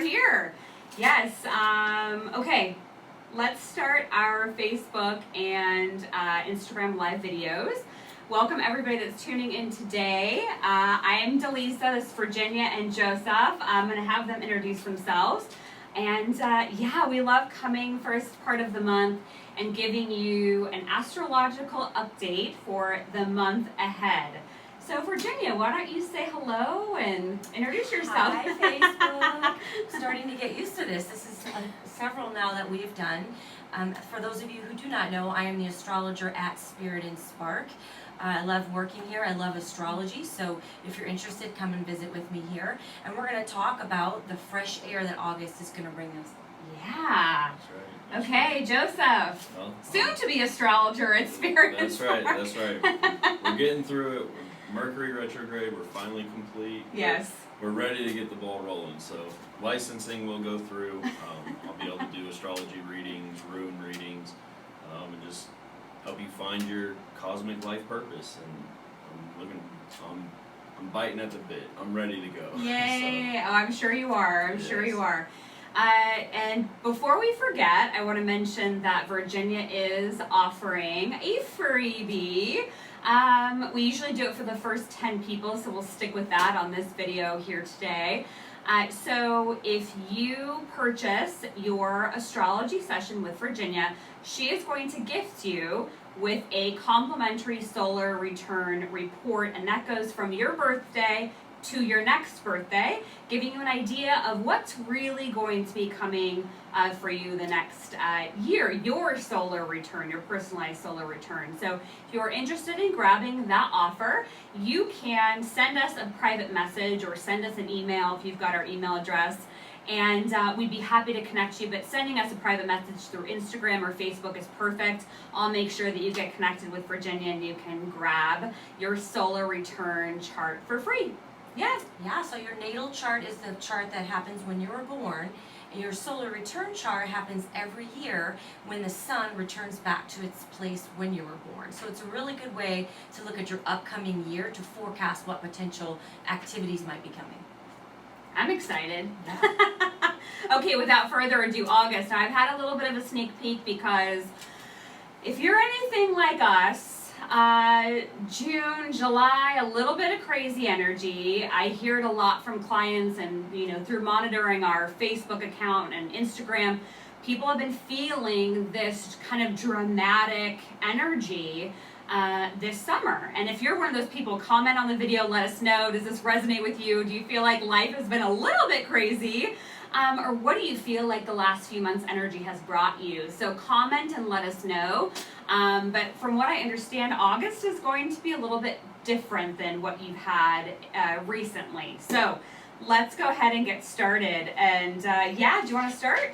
here. Yes. Okay. Let's start our Facebook and Instagram live videos. Welcome everybody that's tuning in today. I am Dallisa, this is Virginia and Joseph. I'm going to have them introduce themselves. And yeah, we love coming first part of the month and giving you an astrological update for the month ahead. So Virginia, why don't you say hello and introduce yourself? Hi, Facebook. Starting to get used to this. This is several now that we've done. For those of you who do not know, I am the astrologer at Spirit and Spark. I love working here. I love astrology. So if you're interested, come and visit with me here. And we're going to talk about the fresh air that August is going to bring us. Yeah. That's right. Okay, Joseph. Well, Soon to be astrologer at Spirit and that's Spark. right. That's right. We're getting through it. Mercury retrograde. We're finally complete. Yes. We're ready to get the ball rolling. So licensing will go through. I'll be able to do astrology readings, rune readings, and just help you find your cosmic life purpose. And I'm biting at the bit. I'm ready to go. Yay! So, Oh, I'm sure you are. I'm sure you are. And before we forget, I want to mention that Virginia is offering a freebie. We usually do it for the first 10 people, so we'll stick with that on this video here today. So if you purchase your astrology session with Virginia, she is going to gift you with a complimentary solar return report, and that goes from your birthday to your next birthday, giving you an idea of what's really going to be coming for you the next year, your solar return, your personalized solar return. So if you're interested in grabbing that offer, you can send us a private message or send us an email if you've got our email address, and we'd be happy to connect you, but sending us a private message through Instagram or Facebook is perfect. I'll make sure that you get connected with Virginia and you can grab your solar return chart for free. Yes. Yeah, so your natal chart is the chart that happens when you were born, and your solar return chart happens every year when the sun returns back to its place when you were born. So it's a really good way to look at your upcoming year to forecast what potential activities might be coming. I'm excited. Yeah. Okay, without further ado, August. Now, I've had a little bit of a sneak peek because if you're anything like us, June, July, a little bit of crazy energy. I hear it a lot from clients and, through monitoring our Facebook account and Instagram, people have been feeling this kind of dramatic energy this summer. And if you're one of those people, comment on the video, let us know. Does this resonate with you? Do you feel like life has been a little bit crazy? Or what do you feel like the last few months' energy has brought you? So comment and let us know. But from what I understand, August is going to be a little bit different than what you've had recently. So let's go ahead and get started. And yeah, do you want to start?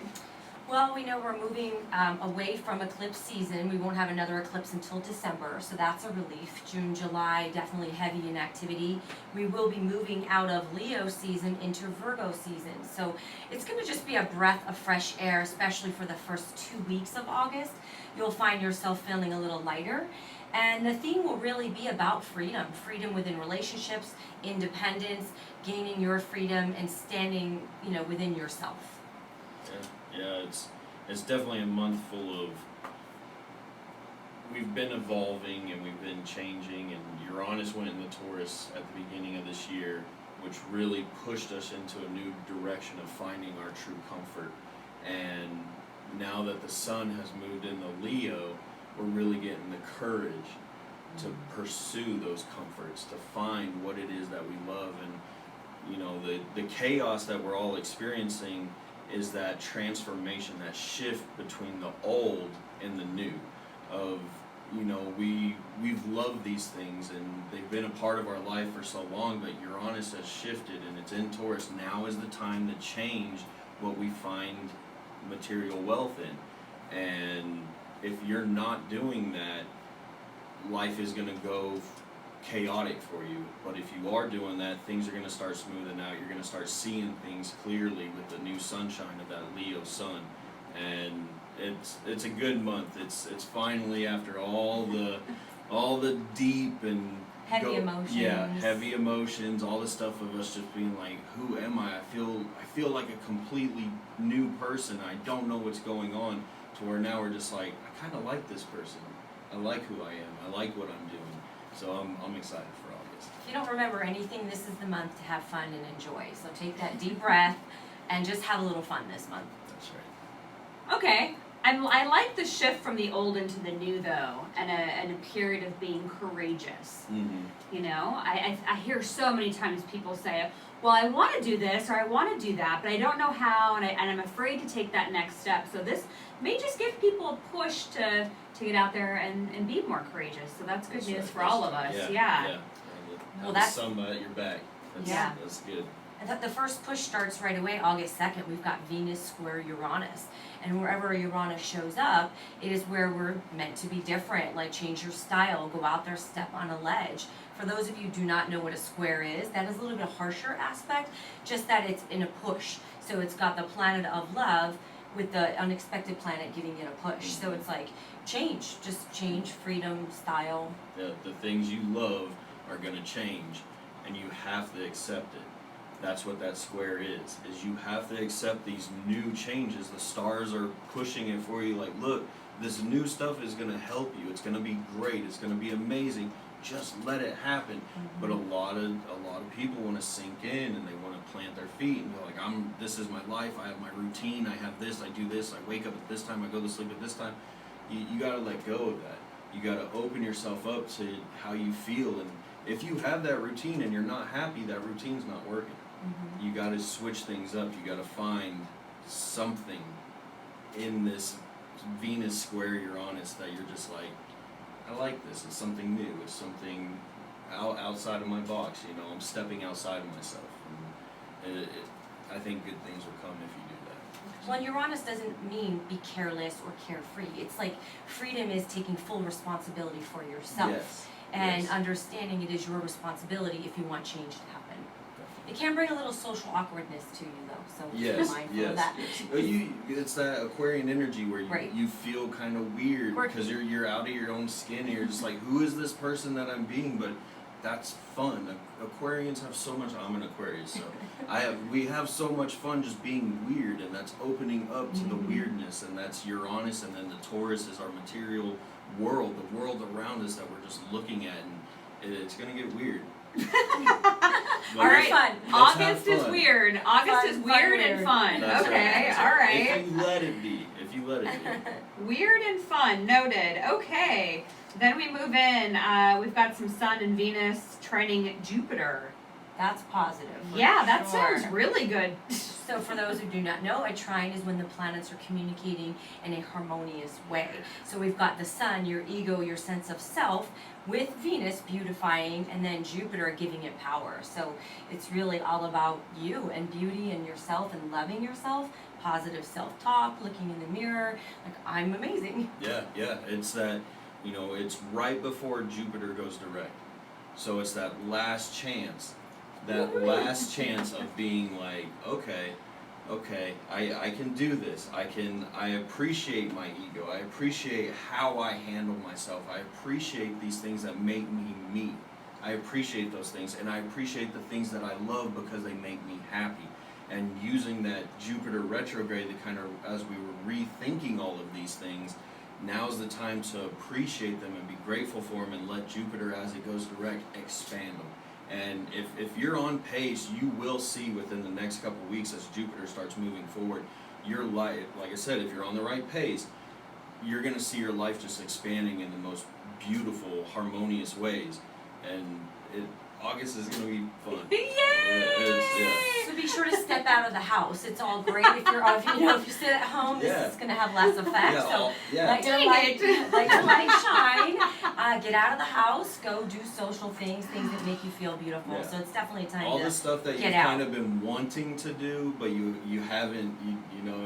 Well, we know we're moving away from eclipse season. We won't have another eclipse until December, so that's a relief. June, July, definitely heavy in activity. We will be moving out of Leo season into Virgo season. So it's going to just be a breath of fresh air, especially for the first 2 weeks of August. You'll find yourself feeling a little lighter. And the theme will really be about freedom. Freedom within relationships, independence, gaining your freedom, and standing, within yourself. Yeah, it's definitely a month full of, we've been evolving and we've been changing, and Uranus went in the Taurus at the beginning of this year, which really pushed us into a new direction of finding our true comfort. And now that the sun has moved into Leo, we're really getting the courage to pursue those comforts, to find what it is that we love. And the chaos that we're all experiencing is that transformation, that shift between the old and the new. Of, we've loved these things and they've been a part of our life for so long, but Uranus has shifted and it's in Taurus. Now is the time to change what we find material wealth in. And if you're not doing that, life is going to go chaotic for you. But if you are doing that, things are going to start smoothing out. You're going to start seeing things clearly with the new sunshine of that Leo sun. And it's a good month. It's finally, after all the deep and Heavy emotions. Yeah, heavy emotions, all this stuff of us just being like, who am I? I feel like a completely new person. I don't know what's going on, to where now we're just like, I kind of like this person. I like who I am. I like what I'm doing. So I'm excited for August. If you don't remember anything, this is the month to have fun and enjoy. So take that deep breath and just have a little fun this month. That's right. Okay. I like the shift from the old into the new, though, and a period of being courageous. Mm-hmm. You know, I hear so many times people say, well, I want to do this or I want to do that, but I don't know how, and I'm afraid to take that next step. So this may just give people a push to get out there and be more courageous. So that's good news for all of us. Yeah. Well, that's somebody at your back. Yeah. That's good. I thought the first push starts right away, August 2nd. We've got Venus square Uranus. And wherever Uranus shows up, it is where we're meant to be different, like change your style, go out there, step on a ledge. For those of you who do not know what a square is, that is a little bit harsher aspect, just that it's in a push. So it's got the planet of love with the unexpected planet giving it a push. So it's like change, just change, freedom, style. The things you love are going to change, and you have to accept it. That's what that square is you have to accept these new changes. The stars are pushing it for you, like, look, this new stuff is going to help you. It's going to be great. It's going to be amazing. Just let it happen. Mm-hmm. But a lot of people want to sink in, and they want to plant their feet and go like, this is my life. I have my routine. I have this. I do this. I wake up at this time. I go to sleep at this time. You got to let go of that. You got to open yourself up to how you feel. And if you have that routine and you're not happy, that routine's not working. Mm-hmm. You got to switch things up. You got to find something in this Venus square Uranus that you're just like, I like this. It's something new. It's something outside of my box. You know, I'm stepping outside of myself. And I think good things will come if you do that. Well, Uranus doesn't mean be careless or carefree. It's like freedom is taking full responsibility for yourself. Yes. And understanding it is your responsibility if you want change to happen. It can bring a little social awkwardness to you, though, so be mindful of that. It's that Aquarian energy where Right. you feel kind of weird because you're out of your own skin and you're just like, who is this person that I'm being? But that's fun. Aquarians have so much. I'm an Aquarius, so we have so much fun just being weird, and that's opening up to the weirdness, and that's Uranus, and then the Taurus is our material world, the world around us that we're just looking at, and it's gonna get weird. All right, fun. August is weird. August is weird and fun. That's okay, right. all right. If you let it be. Weird and fun, noted. Okay, then we move in. We've got some Sun and Venus trining Jupiter. That's positive. Yeah, that sure. sounds really good. So for those who do not know, a trine is when the planets are communicating in a harmonious way. So we've got the Sun, your ego, your sense of self, with Venus beautifying, and then Jupiter giving it power. So it's really all about you and beauty and yourself and loving yourself, positive self-talk, looking in the mirror, like, I'm amazing. Yeah, it's that, it's right before Jupiter goes direct. So it's that last chance. That last chance of being like, okay, I can do this. I appreciate my ego. I appreciate how I handle myself. I appreciate these things that make me me. I appreciate those things, and I appreciate the things that I love because they make me happy. And using that Jupiter retrograde to kind of, as we were rethinking all of these things, now's the time to appreciate them and be grateful for them, and let Jupiter, as it goes direct, expand them. And if you're on pace, you will see within the next couple of weeks as Jupiter starts moving forward, your life, like I said, if you're on the right pace, you're going to see your life just expanding in the most beautiful, harmonious ways. And August is going to be fun. Yay! So be sure to step out of the house. It's all great if you sit at home. This is going to have less effect. Let your light shine. Get out of the house. Go do social things that make you feel beautiful. Yeah. So it's definitely time all to the stuff that you've kind of been wanting to do, but you haven't.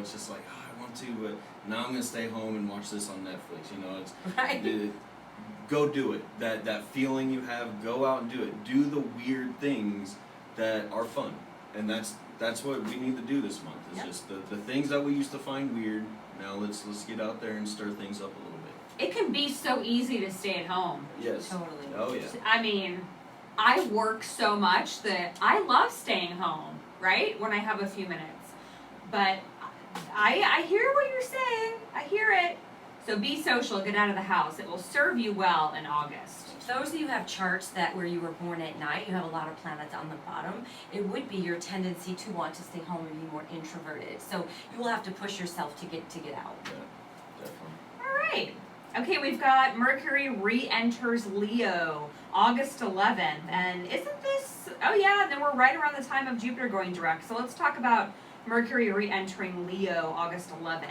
It's just like, I want to, but now I'm going to stay home and watch this on Netflix. It's right. Go do it. That feeling you have, go out and do it. Do the weird things that are fun. And that's what we need to do this month. It's just the things that we used to find weird. Now let's get out there and stir things up a little bit. It can be so easy to stay at home. Yes. Totally. Oh yeah. I mean, I work so much that I love staying home, right? When I have a few minutes. But I hear what you're saying. I hear it. So be social, get out of the house. It will serve you well in August. Those of you who have charts that where you were born at night, you have a lot of planets on the bottom, it would be your tendency to want to stay home and be more introverted. So you will have to push yourself to get out. Yeah, definitely. All right. Okay, we've got Mercury re-enters Leo August 11th. And isn't this, oh yeah, and then we're right around the time of Jupiter going direct. So let's talk about Mercury re-entering Leo August 11th.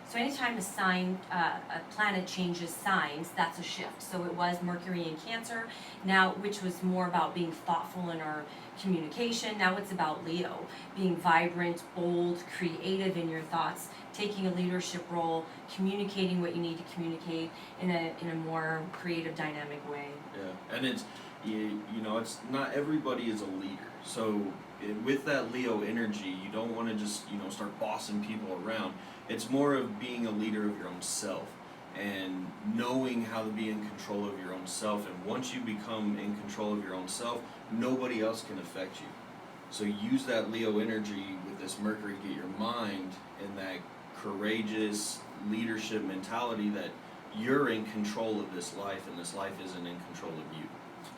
So anytime a planet changes signs, that's a shift. So it was Mercury in Cancer, now which was more about being thoughtful in our communication. Now it's about Leo, being vibrant, bold, creative in your thoughts, taking a leadership role, communicating what you need to communicate in a more creative, dynamic way. Yeah, and it's you know it's not everybody is a leader. So with that Leo energy, you don't want to just start bossing people around. It's more of being a leader of your own self and knowing how to be in control of your own self. And once you become in control of your own self, nobody else can affect you. So use that Leo energy with this Mercury, get your mind in that courageous leadership mentality that you're in control of this life and this life isn't in control of you.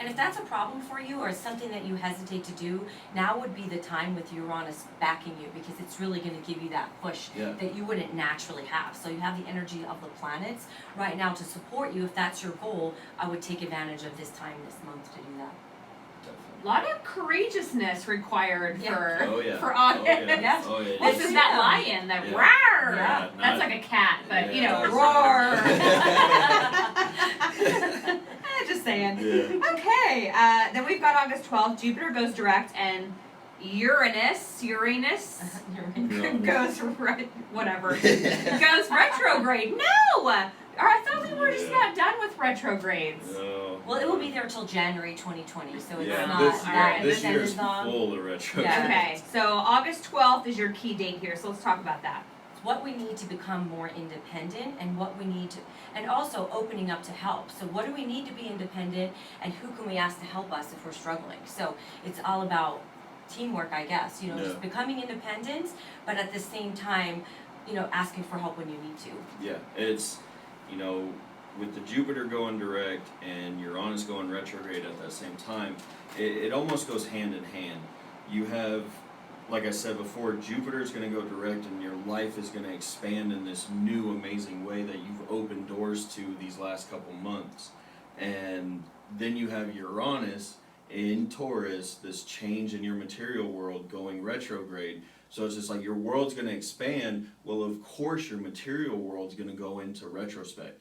And if that's a problem for you or something that you hesitate to do, now would be the time with Uranus backing you, because it's really going to give you that push that you wouldn't naturally have. So you have the energy of the planets right now to support you. If that's your goal, I would take advantage of this time this month to do that. A lot of courageousness required for August. Yes. Oh, yeah. This is that lion, that Yeah. roar. Yeah, That's like a cat, but yeah, roar. Just saying. Yeah. Okay, then we've got August 12th. Jupiter goes direct, and Uranus goes whatever goes retrograde. No, or I thought we were just not done with retrogrades. No. Well, it will be there till January 2020, so it's Yeah, not this year is long. full of retro. Yeah. Okay, so August 12th is your key date here, so let's talk about that. What we need to become more independent and what we need to, and also opening up to help. So what do we need to be independent, and who can we ask to help us if we're struggling? So it's all about teamwork, I guess, just becoming independent, but at the same time, asking for help when you need to. Yeah, it's, with the Jupiter going direct and Uranus going retrograde at that same time, it almost goes hand in hand. You have, like I said before, Jupiter is going to go direct and your life is going to expand in this new amazing way that you've opened doors to these last couple months. And then you have Uranus in Taurus, this change in your material world going retrograde. So it's just like your world's going to expand. Well, of course your material world's going to go into retrospect,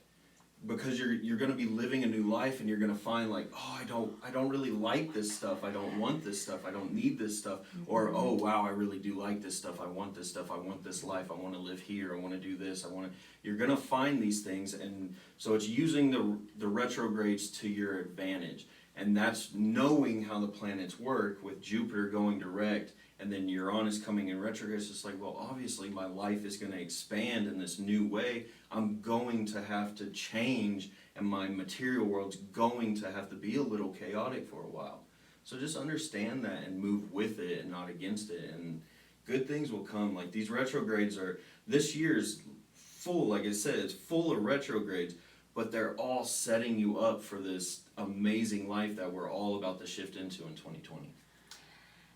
because you're going to be living a new life and you're going to find like, oh, I don't really like this stuff. I don't want this stuff. I don't need this stuff. Mm-hmm. Or, oh, wow, I really do like this stuff. I want this stuff. I want this life. I want to live here. I want to do this. You're going to find these things. And so it's using the retrogrades to your advantage. And that's knowing how the planets work, with Jupiter going direct and then Uranus coming in retrograde. It's just like, well, obviously my life is going to expand in this new way. I'm going to have to change, and my material world's going to have to be a little chaotic for a while. So just understand that and move with it and not against it, and good things will come. Like these retrogrades this year's full, like I said, it's full of retrogrades, but they're all setting you up for this amazing life that we're all about to shift into in 2020.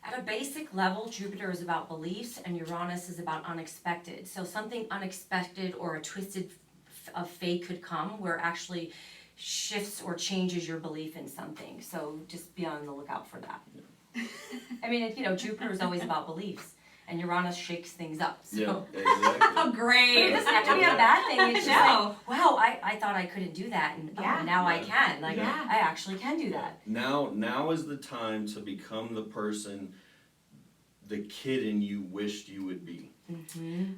At a basic level, Jupiter is about beliefs and Uranus is about unexpected. So something unexpected or a twisted of fate could come where actually shifts or changes your belief in something. So just be on the lookout for that. Yeah. I mean, Jupiter is always about beliefs, and Uranus shakes things up. So. Yeah, exactly. Oh, great. But it doesn't have to be a bad thing. It's just like, wow, I thought I couldn't do that, and now I can. Like, I actually can do that. Now is the time to become the person, the kid in you wished you would be. Mm-hmm.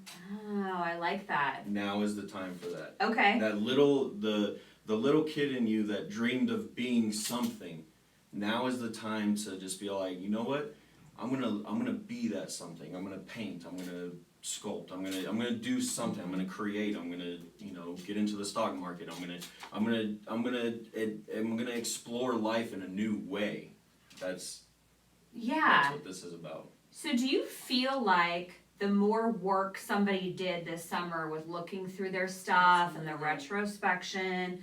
Oh, I like that. Now is the time for that. Okay. That the little kid in you that dreamed of being something. Now is the time to just be like, you know what? I'm gonna be that something. I'm gonna paint. I'm gonna sculpt. I'm gonna do something. I'm gonna create. I'm gonna, get into the stock market. I'm gonna explore life in a new way. That's what this is about. So do you feel like the more work somebody did this summer with looking through their stuff and the retrospection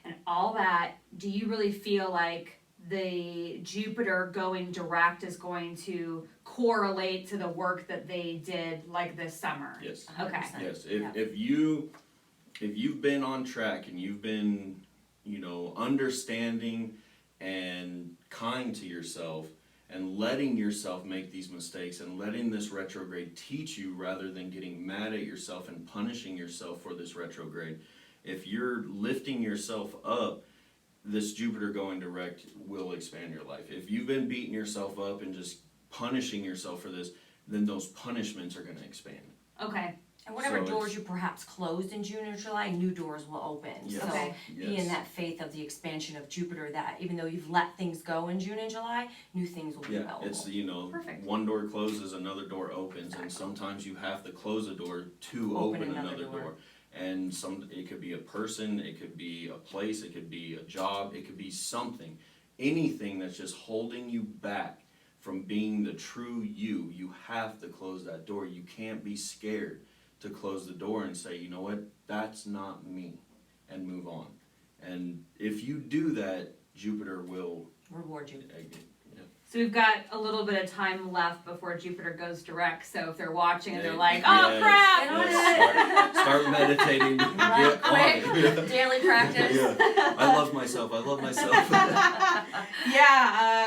and all that, do you really feel like the Jupiter going direct is going to correlate to the work that they did like this summer? Yes. Okay. 100%. Yes. Yep. If you've been on track and you've been, understanding and kind to yourself and letting yourself make these mistakes and letting this retrograde teach you rather than getting mad at yourself and punishing yourself for this retrograde, if you're lifting yourself up, this Jupiter going direct will expand your life. If you've been beating yourself up and just punishing yourself for this, then those punishments are going to expand. Okay. And whatever So doors you perhaps closed in June or July, new doors will open. Yes. So Okay. be in that faith of the expansion of Jupiter, that even though you've let things go in June and July, new things will be Yeah, available. it's, Perfect. one door closes, another door opens, and sometimes you have to close a door to Open open another another door. door. And it could be a person, it could be a place, it could be a job, it could be something. Anything that's just holding you back from being the true you, you have to close that door. You can't be scared to close the door and say, you know what, that's not me, and move on. And if you do that, Jupiter will Reward you. So we've got a little bit of time left before Jupiter goes direct. So if they're watching and they're Yeah, like, "Oh yes, crap!" Get on yes, start meditating, get on it. Daily practice. Yeah. I love myself.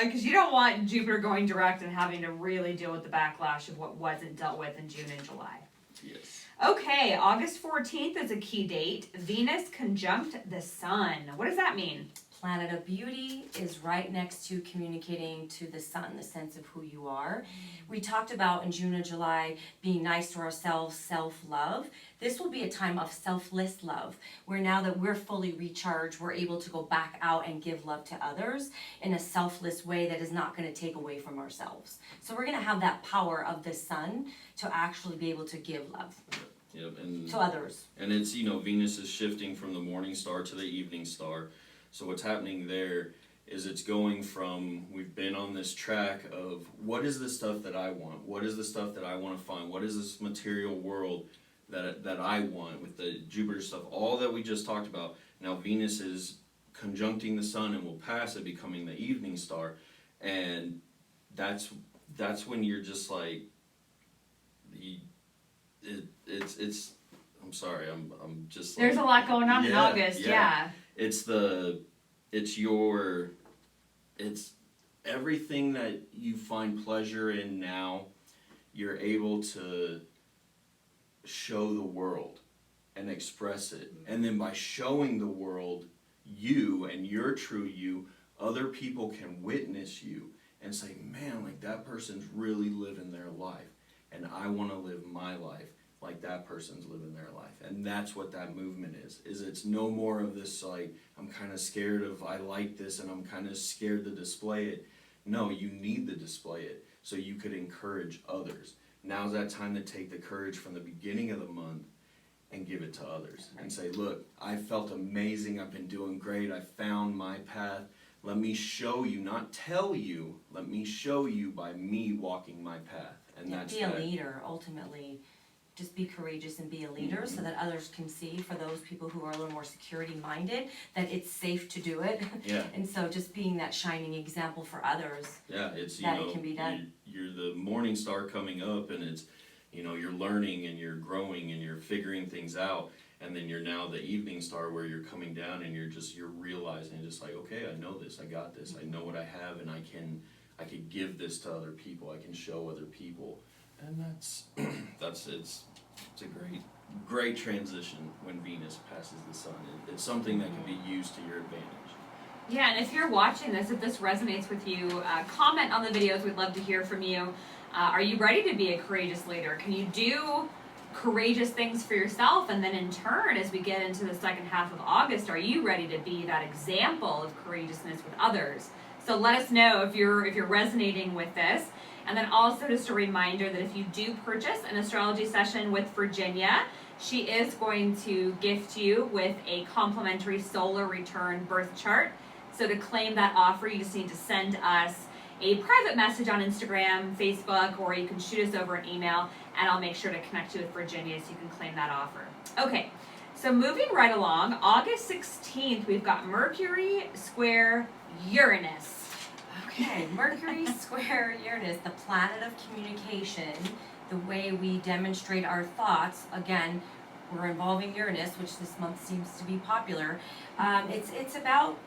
Because you don't want Jupiter going direct and having to really deal with the backlash of what wasn't dealt with in June and July. Yes. Okay, August 14th is a key date. Venus conjunct the Sun. What does that mean? Planet of Beauty is right next to communicating to the sun, the sense of who you are. We talked about in June and July being nice to ourselves, self-love. This will be a time of selfless love, where now that we're fully recharged, we're able to go back out and give love to others in a selfless way that is not going to take away from ourselves. So we're going to have that power of the sun to actually be able to give love Yep. And to others. and it's, Venus is shifting from the morning star to the evening star. So what's happening there is it's going from, we've been on this track of what is the stuff that I want? What is the stuff that I want to find? What is this material world that I want with the Jupiter stuff? All that we just talked about. Now Venus is conjuncting the sun and will pass it, becoming the evening star. And that's when you're just like, it's I'm sorry, I'm just like, There's a lot going on in August, yeah. It's everything that you find pleasure in now, you're able to show the world and express it. And then by showing the world you and your true you, other people can witness you and say, man, like that person's really living their life. And I want to live my life like that person's living their life. And that's what that movement is it's no more of this like, I'm kind of scared of, I like this and I'm kind of scared to display it. No, you need to display it so you could encourage others. Now's that time to take the courage from the beginning of the month and give it to others and say, look, I felt amazing, I've been doing great, I found my path. Let me show you, not tell you, let me show you by me walking my path. And that's be a leader, ultimately. Just be courageous and be a leader so that others can see, for those people who are a little more security minded, that it's safe to do it. Yeah. And so just being that shining example for others. Yeah, it's, that it can be done. You're the morning star coming up and it's, you're learning and you're growing and you're figuring things out. And then you're now the evening star where you're coming down and you're realizing just like, okay, I know this, I got this, I know what I have and I can give this to other people, I can show other people. And it's a great transition when Venus passes the sun. It's something that can be used to your advantage. Yeah, and if you're watching this, if this resonates with you, comment on the videos. We'd love to hear from you. Are you ready to be a courageous leader? Can you do courageous things for yourself? And then in turn, as we get into the second half of August, are you ready to be that example of courageousness with others? So let us know if you're resonating with this. And then also just a reminder that if you do purchase an astrology session with Virginia, she is going to gift you with a complimentary solar return birth chart. So to claim that offer, you just need to send us a private message on Instagram, Facebook, or you can shoot us over an email, and I'll make sure to connect you with Virginia so you can claim that offer. Okay, so moving right along, August 16th, we've got Mercury square Uranus. Okay, Mercury square Uranus, the planet of communication, the way we demonstrate our thoughts. Again, we're involving Uranus, which this month seems to be popular. It's about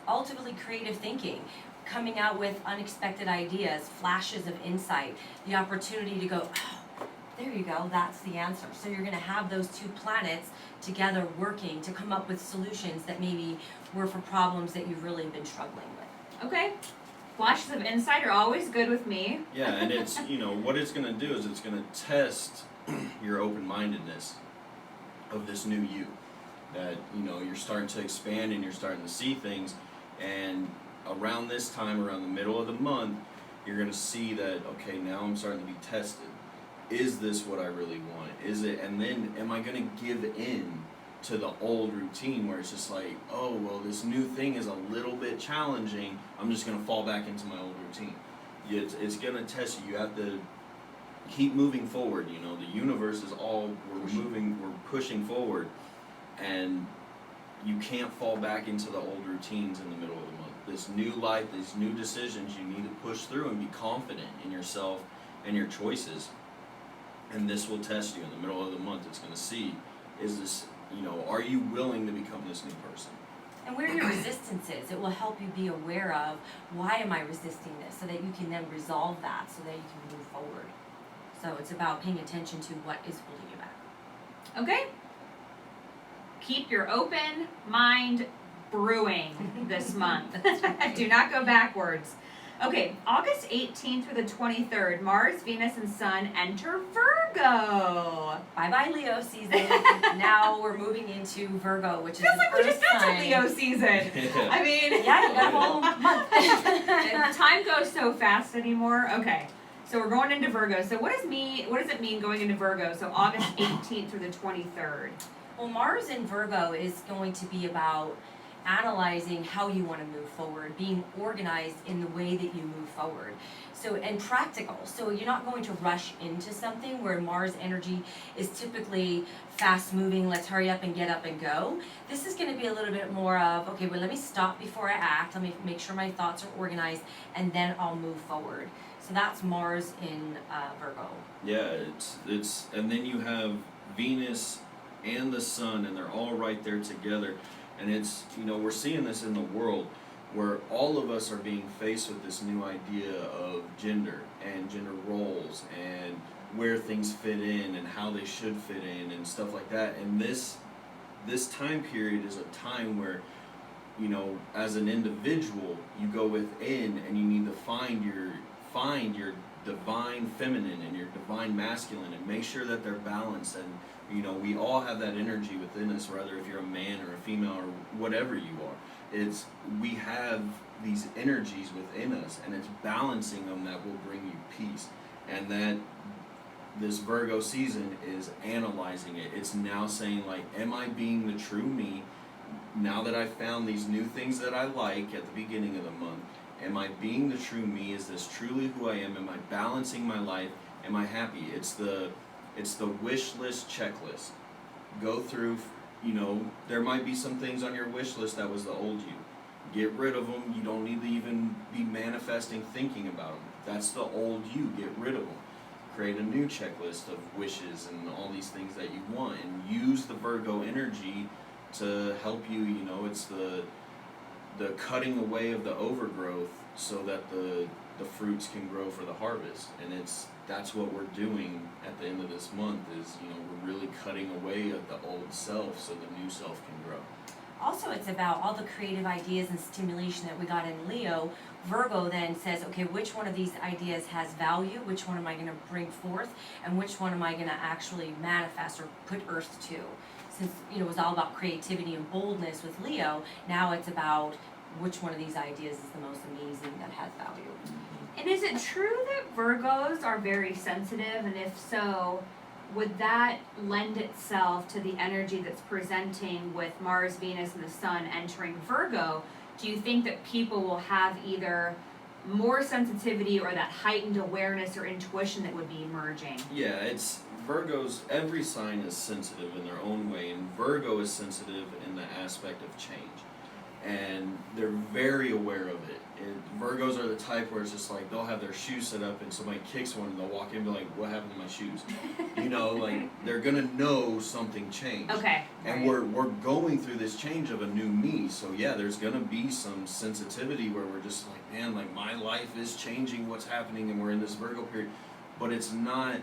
ultimately creative thinking, coming out with unexpected ideas, flashes of insight, the opportunity to go, oh, there you go, that's the answer. So you're going to have those two planets together working to come up with solutions that maybe were for problems that you've really been struggling with. Okay, flashes of insight are always good with me. Yeah, and it's, what it's going to do is it's going to test your open-mindedness of this new you. That, you're starting to expand and you're starting to see things, and around this time, around the middle of the month, you're going to see that, okay, now I'm starting to be tested. Is this what I really want? Is it? And then am I going to give in to the old routine where it's just like, oh, well, this new thing is a little bit challenging. I'm just going to fall back into my old routine. It's going to test you. You have to keep moving forward. The universe is we're pushing forward. And you can't fall back into the old routines in the middle of the month. This new life, these new decisions, you need to push through and be confident in yourself and your choices. And this will test you in the middle of the month. It's going to see, is this, are you willing to become this new person? And where your resistance is, it will help you be aware of, why am I resisting this? So that you can then resolve that, so that you can move forward. So it's about paying attention to what is holding you back. Okay? Keep your open mind brewing this month. Do not go backwards. Okay, August 18th through the 23rd, Mars, Venus, and Sun enter Virgo. Bye-bye Leo season. Now we're moving into Virgo, which Feels is like we just got to Leo season. I mean, yeah, you got a whole month. Time goes so fast anymore. Okay, so we're going into Virgo. So what does it mean going into Virgo? So August 18th through the 23rd. Well, Mars in Virgo is going to be about analyzing how you want to move forward, being organized in the way that you move forward. So, and practical. So you're not going to rush into something where Mars energy is typically fast moving, let's hurry up and get up and go. This is going to be a little bit more of, okay, well, let me stop before I act. Let me make sure my thoughts are organized, and then I'll move forward. So that's Mars in Virgo. Yeah, it's and then you have Venus and the Sun, and they're all right there together. And it's, we're seeing this in the world where all of us are being faced with this new idea of gender and gender roles and where things fit in and how they should fit in and stuff like that. And this time period is a time where, as an individual, you go within and you need to find your divine feminine and your divine masculine and make sure that they're balanced. And we all have that energy within us, whether if you're a man or a female or whatever you are. We have these energies within us, and it's balancing them that will bring you peace. And that this Virgo season is analyzing it. It's now saying, like, am I being the true me now that I've found these new things that I like at the beginning of the month? Am I being the true me? Is this truly who I am? Am I balancing my life? Am I happy? It's the wish list checklist. Go through, there might be some things on your wish list that was the old you. Get rid of them. You don't need to even be manifesting, thinking about them. That's the old you. Get rid of them. Create a new checklist of wishes and all these things that you want, and use the Virgo energy to help you. It's the cutting away of the overgrowth so that the fruits can grow for the harvest. And that's what we're doing at the end of this month is, we're really cutting away at the old self so the new self can grow. Also, it's about all the creative ideas and stimulation that we got in Leo. Virgo then says, okay, which one of these ideas has value? Which one am I going to bring forth? And which one am I going to actually manifest or put earth to? Since, it was all about creativity and boldness with Leo, now it's about which one of these ideas is the most amazing that has value. And is it true that Virgos are very sensitive? And if so, would that lend itself to the energy that's presenting with Mars, Venus, and the Sun entering Virgo? Do you think that people will have either more sensitivity or that heightened awareness or intuition that would be emerging? Yeah, it's Virgos, every sign is sensitive in their own way, and Virgo is sensitive in the aspect of change. And they're very aware of it. Virgos are the type where it's just like they'll have their shoes set up and somebody kicks one and they'll walk in and be like, what happened to my shoes? You know, like they're gonna know something changed. Okay. And we're going through this change of a new me. So yeah, there's gonna be some sensitivity where we're just like, man, like my life is changing, what's happening, and we're in this Virgo period. But it's not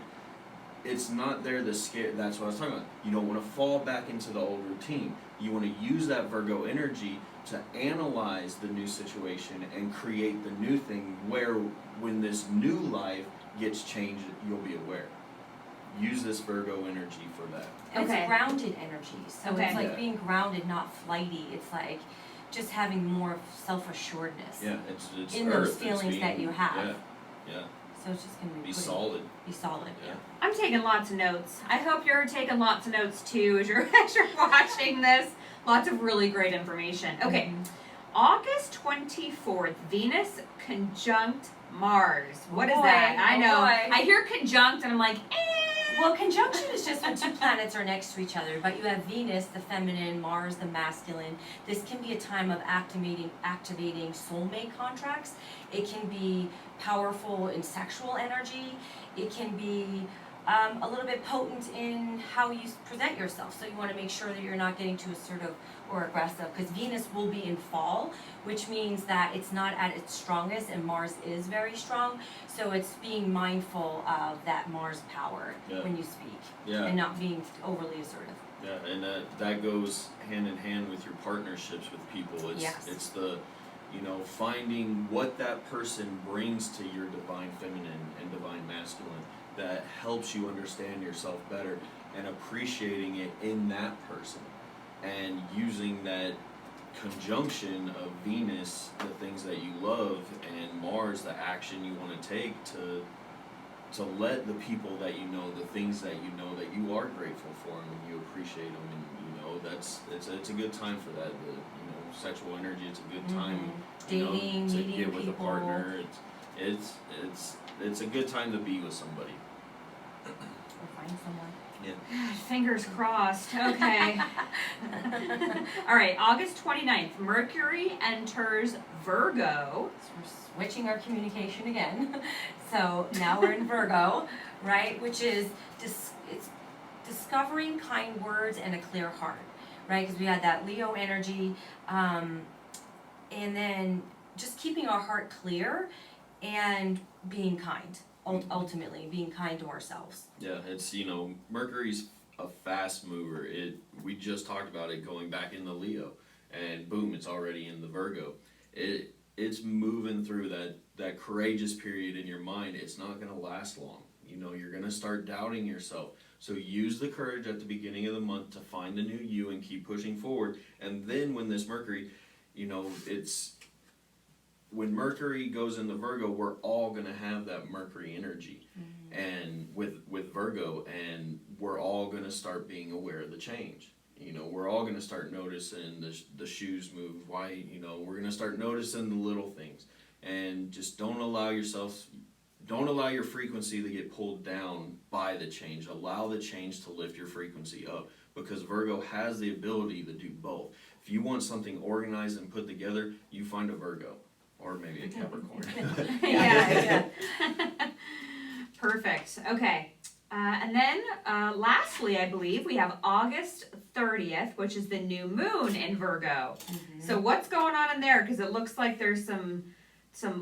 there to scare. That's what I was talking about. You don't want to fall back into the old routine. You want to use that Virgo energy to analyze the new situation and create the new thing where when this new life gets changed, you'll be aware. Use this Virgo energy for that. And Okay. it's grounded energy, so Okay. it's like Yeah. being grounded, not flighty. It's like just having more self-assuredness. Yeah, it's In earth. those It's feelings that you have. Yeah, So it's just gonna be be solid. Be solid. Yeah. I'm taking lots of notes. I hope you're taking lots of notes too as you're watching this. Lots of really great information. Okay, August 24th, Venus conjunct Mars. What is Boy, that? I oh know. boy. I hear conjunct and I'm like, Well, conjunction is just when two planets are next to each other, but you have Venus, the feminine, Mars, the masculine. This can be a time of activating soulmate contracts. It can be powerful in sexual energy. It can be a little bit potent in how you present yourself. So you want to make sure that you're not getting too assertive or aggressive, because Venus will be in fall, which means that it's not at its strongest, and Mars is very strong. So it's being mindful of that Mars power Yeah. when you speak, Yeah. and not being overly assertive. Yeah, and that goes hand in hand with your partnerships with people. Yes. It's the, finding what that person brings to your divine feminine and divine masculine that helps you understand yourself better and appreciating it in that person and using that conjunction of Venus, the things that you love, and Mars, the action you want to take to let the people that you know, the things that you know that you are grateful for them and you appreciate them, and it's a good time for that. Sexual energy, it's a good time. Dating, to meeting get with people. a partner. It's a good time to be with somebody. Or find someone. Yeah. fingers crossed. Okay. All right, August 29th, Mercury enters Virgo. So we're switching our communication again. So now we're in Virgo, right? Which is it's discovering kind words and a clear heart, right? Because we had that Leo energy, and then just keeping our heart clear and being kind. Ultimately, being kind to ourselves. Yeah, it's Mercury's a fast mover. We just talked about it going back in the Leo, and boom, it's already in the Virgo. It's moving through that courageous period in your mind. It's not gonna last long. You're gonna start doubting yourself. So use the courage at the beginning of the month to find the new you and keep pushing forward. And then when this Mercury, when Mercury goes into Virgo, we're all gonna have that Mercury energy, and with Virgo, and we're all gonna start being aware of the change. We're all gonna start noticing the shoes move. Why? We're gonna start noticing the little things, and just don't allow your frequency to get pulled down by the change. Allow the change to lift your frequency up, because Virgo has the ability to do both. If you want something organized and put together, you find a Virgo. Or maybe a Capricorn. Yeah. Perfect. Okay. And then lastly, I believe we have August 30th, which is the new moon in Virgo. So what's going on in there? Because it looks like there's some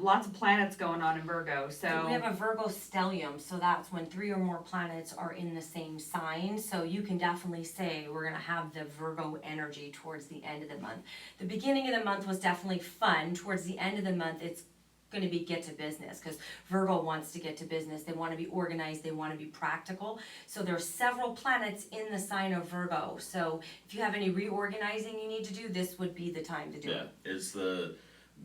lots of planets going on in Virgo. So we have a Virgo stellium, so that's when 3 or more planets are in the same sign. So you can definitely say we're gonna have the Virgo energy towards the end of the month. The beginning of the month was definitely fun. Towards the end of the month, it's gonna be get to business, because Virgo wants to get to business. They want to be organized, they want to be practical. So there are several planets in the sign of Virgo. So if you have any reorganizing you need to do, this would be the time to do it. Yeah, it's the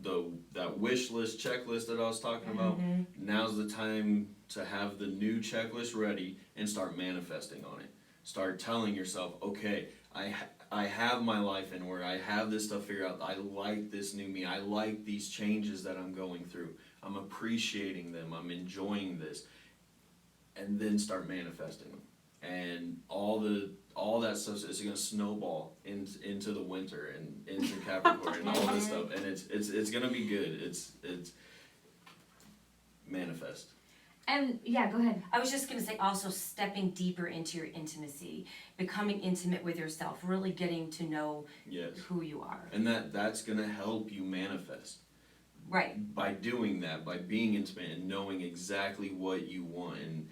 that wish list checklist that I was talking about. Now's the time to have the new checklist ready and start manifesting on it. Start telling yourself, okay, I have my life in order. I have this stuff figured out. I like this new me. I like these changes that I'm going through. I'm appreciating them. I'm enjoying this. And then start manifesting them. And all that stuff is going to snowball into the winter and into Capricorn and all this stuff. And it's going to be good. It's manifest. And yeah, go ahead. I was just going to say also stepping deeper into your intimacy, becoming intimate with yourself, really getting to know who you are. And that's going to help you manifest. Right. By doing that, by being intimate and knowing exactly what you want. And,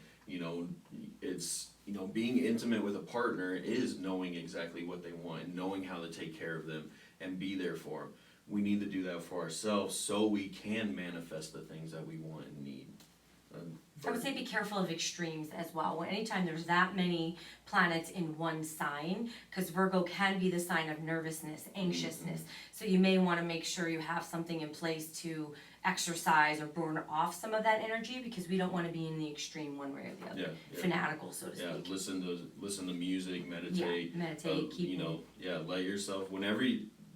it's, being intimate with a partner is knowing exactly what they want and knowing how to take care of them and be there for them. We need to do that for ourselves so we can manifest the things that we want and need. I would say be careful of extremes as well. Anytime there's that many planets in one sign, because Virgo can be the sign of nervousness, anxiousness. So you may want to make sure you have something in place to exercise or burn off some of that energy, because we don't want to be in the extreme one way or the other. Fanatical, so to speak. Yeah, listen to music, meditate. Keep let yourself,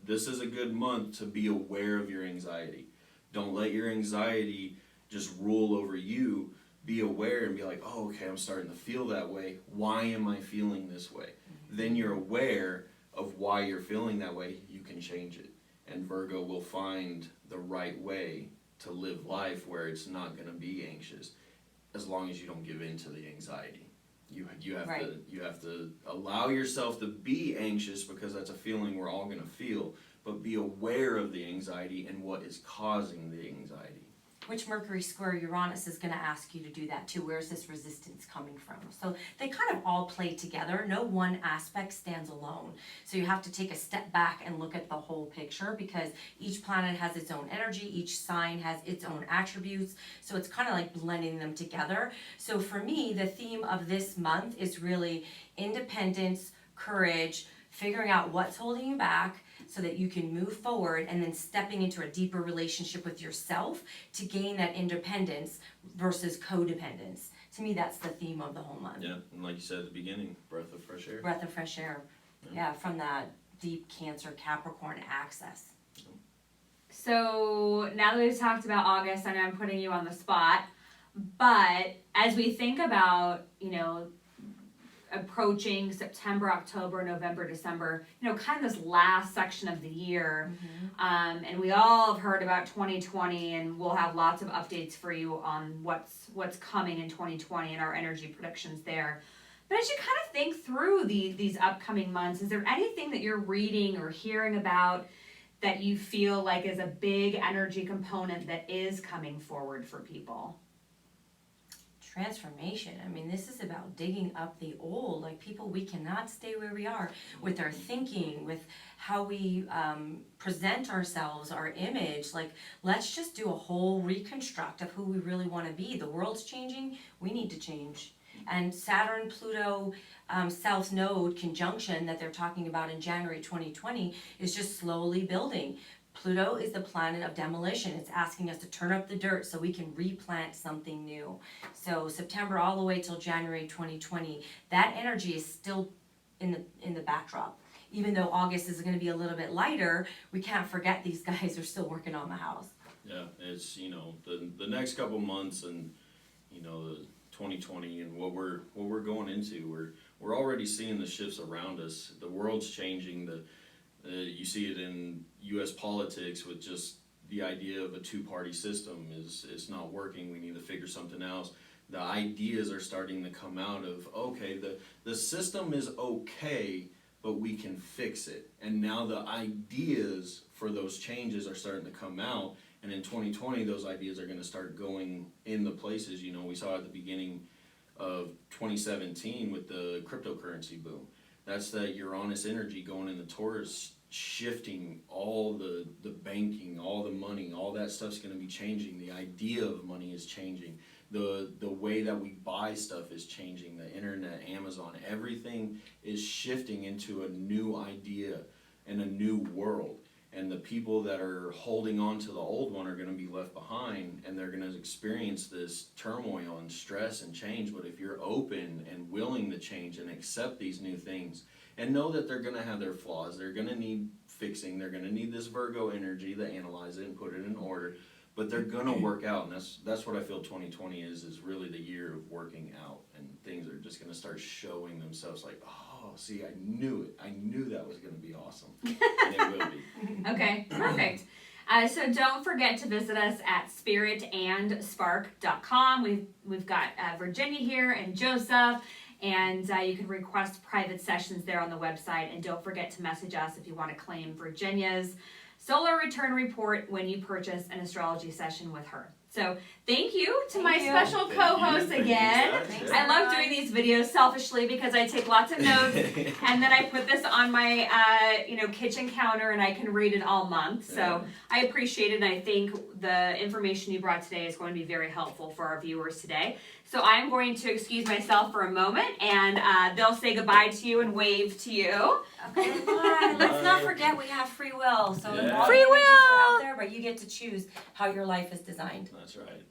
this is a good month to be aware of your anxiety. Don't let your anxiety just rule over you. Be aware and be like, oh, okay, I'm starting to feel that way. Why am I feeling this way? Then you're aware of why you're feeling that way. You can change it. And Virgo will find the right way to live life where it's not going to be anxious, as long as you don't give in to the anxiety. You have to allow yourself to be anxious, because that's a feeling we're all going to feel, but be aware of the anxiety and what is causing the anxiety. Which Mercury square Uranus is going to ask you to do that too. Where's this resistance coming from? So they kind of all play together. No one aspect stands alone. So you have to take a step back and look at the whole picture, because each planet has its own energy. Each sign has its own attributes. So it's kind of like blending them together. So for me, the theme of this month is really independence, courage, figuring out what's holding you back, so that you can move forward, and then stepping into a deeper relationship with yourself to gain that independence versus codependence. To me, that's the theme of the whole month. Yeah, and like you said at the beginning, breath of fresh air. Breath of fresh air. Yeah, from that deep Cancer Capricorn axis. So now that we've talked about August, I know I'm putting you on the spot, but as we think about, approaching September, October, November, December, kind of this last section of the year. And we all have heard about 2020, and we'll have lots of updates for you on what's coming in 2020 and our energy predictions there. But as you kind of think through these upcoming months, is there anything that you're reading or hearing about that you feel like is a big energy component that is coming forward for people? Transformation. I mean, this is about digging up the old. Like, people, we cannot stay where we are with our thinking, with how we present ourselves, our image. Like, let's just do a whole reconstruct of who we really want to be. The world's changing. We need to change. And Saturn, Pluto, South Node conjunction that they're talking about in January 2020 is just slowly building. Pluto is the planet of demolition. It's asking us to turn up the dirt so we can replant something new. So September all the way till January 2020, that energy is still in the backdrop. Even though August is going to be a little bit lighter, we can't forget these guys are still working on the house. Yeah, it's the next couple months, and the 2020 and what we're going into. We're already seeing the shifts around us. The world's changing. You see it in U.S. politics with just the idea of a two-party system is not working. We need to figure something else. The ideas are starting to come out of, okay, the system is okay, but we can fix it. And now the ideas for those changes are starting to come out. And in 2020, those ideas are going to start going in the places. We saw at the beginning of 2017 with the cryptocurrency boom. That's that Uranus energy going into Taurus, shifting all the banking, all the money, all that stuff's going to be changing. The idea of money is changing. The way that we buy stuff is changing. The internet, Amazon, everything is shifting into a new idea and a new world. And the people that are holding on to the old one are going to be left behind, and they're going to experience this turmoil and stress and change. But if you're open and willing to change and accept these new things, and know that they're going to have their flaws, they're going to need fixing, they're going to need this Virgo energy to analyze it and put it in order, but they're going to work out. And that's what I feel 2020 is really the year of working out, and things are just going to start showing themselves like, oh, see, I knew it. I knew that was going to be awesome. And it will be. Okay, perfect. So don't forget to visit us at spiritandspark.com. We've got Virginia here and Joseph, and you can request private sessions there on the website. And don't forget to message us if you want to claim Virginia's solar return report when you purchase an astrology session with her. So thank you to my special co-host again. I love doing these videos selfishly because I take lots of notes and then I put this on my kitchen counter and I can read it all month. So I appreciate it, and I think the information you brought today is going to be very helpful for our viewers today. So I'm going to excuse myself for a moment, and they'll say goodbye to you and wave to you. Okay, bye. Let's not forget we have free will. So all the Free images will are out there, but you get to choose how your life is designed. That's right.